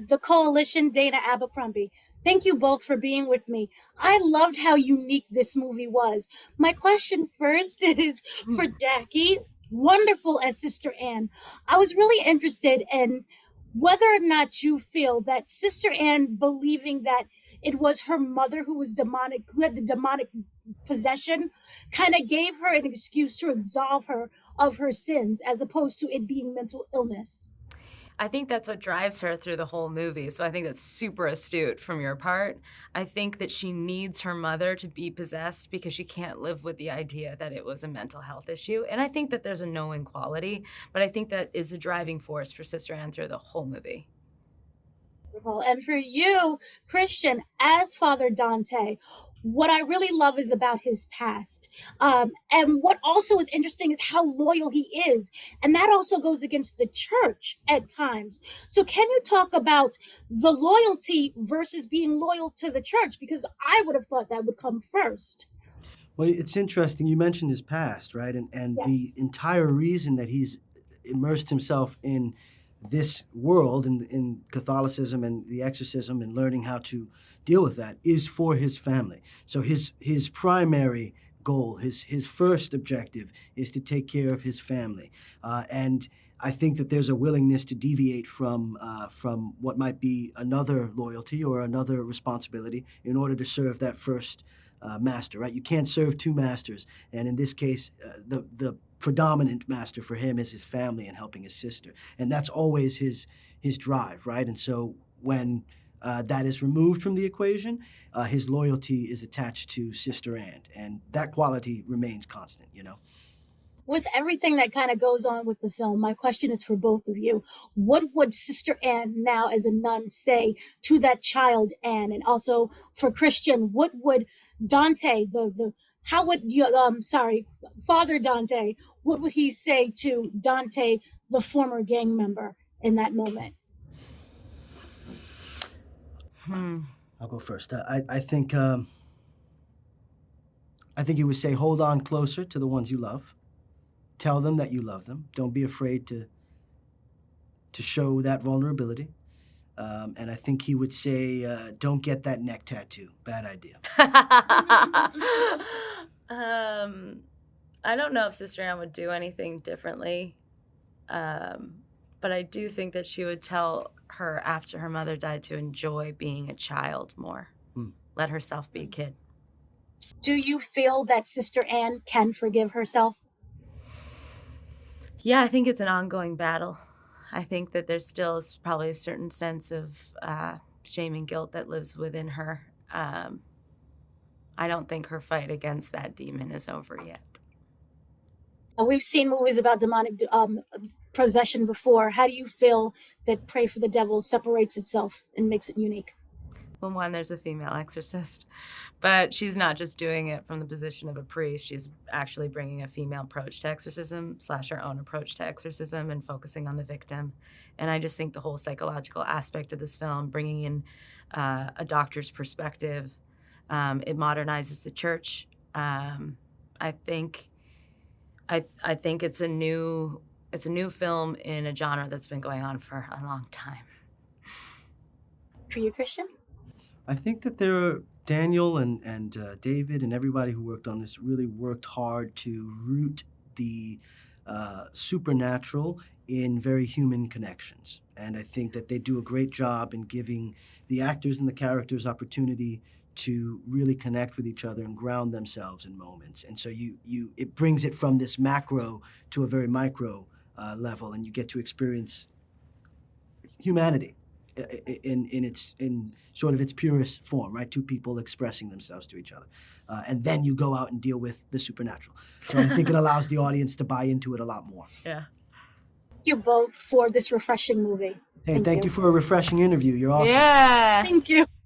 The coalition, Dana Abercrombie. Thank you both for being with me. I loved how unique this movie was. My question first is for Jackie. Wonderful as Sister Anne. I was really interested in whether or not you feel that Sister Anne believing that it was her mother who was demonic, who had the demonic possession, kind of gave her an excuse to absolve her of her sins as opposed to it being mental illness. I think that's what drives her through the whole movie, so I think that's super astute from your part. I think that she needs her mother to be possessed because she can't live with the idea that it was a mental health issue, and I think that there's a knowing quality, but I think that is a driving force for Sister Anne through the whole movie. And for you, Christian, as Father Dante, what I really love is about his past. And what also is interesting is how loyal he is. And that also goes against the church at times. So, can you talk about the loyalty versus being loyal to the church? Because I would have thought that would come first. Well, it's interesting. You mentioned his past, right? And the Yes. entire reason that he's immersed himself in this world, in Catholicism and the exorcism and learning how to deal with that, is for his family. So his primary goal, his first objective, is to take care of his family. And I think that there's a willingness to deviate from what might be another loyalty or another responsibility in order to serve that first master, right? You can't serve two masters, and in this case, the predominant master for him is his family and helping his sister, and that's always his drive, right? And so when that is removed from the equation, his loyalty is attached to Sister Anne, and that quality remains constant, you know. With everything that kind of goes on with the film, my question is for both of you. What would Sister Anne now as a nun say to that child Anne? And also for Christian, what would Dante, the how would you Father Dante, what would he say to Dante, the former gang member in that moment? I'll go first. I think you would say, hold on closer to the ones you love. Tell them that you love them. Don't be afraid to show that vulnerability. And I think he would say, don't get that neck tattoo. Bad idea. I don't know if Sister Anne would do anything differently, but I do think that she would tell her after her mother died to enjoy being a child more. Let herself be a kid. Do you feel that Sister Anne can forgive herself? Yeah, I think it's an ongoing battle. I think that there's still probably a certain sense of shame and guilt that lives within her. I don't think her fight against that demon is over yet. We've seen movies about demonic possession before. How do you feel that Pray for the Devil separates itself and makes it unique? Well, one, there's a female exorcist, but she's not just doing it from the position of a priest. She's actually bringing a female approach to exorcism / her own approach to exorcism and focusing on the victim. And I just think the whole psychological aspect of this film, bringing in a doctor's perspective, it modernizes the church. I think it's a new film in a genre that's been going on for a long time. For you, Christian? I think that Daniel and David and everybody who worked on this really worked hard to root the supernatural in very human connections. And I think that they do a great job in giving the actors and the characters opportunity to really connect with each other and ground themselves in moments. And so it brings it from this macro to a very micro level, and you get to experience humanity in sort of its purest form, right? Two people expressing themselves to each other. And then you go out and deal with the supernatural. So I think it allows the audience to buy into it a lot more. Yeah. Thank you both for this refreshing movie. Hey, thank you for a refreshing interview. You're awesome. Yeah. Thank you.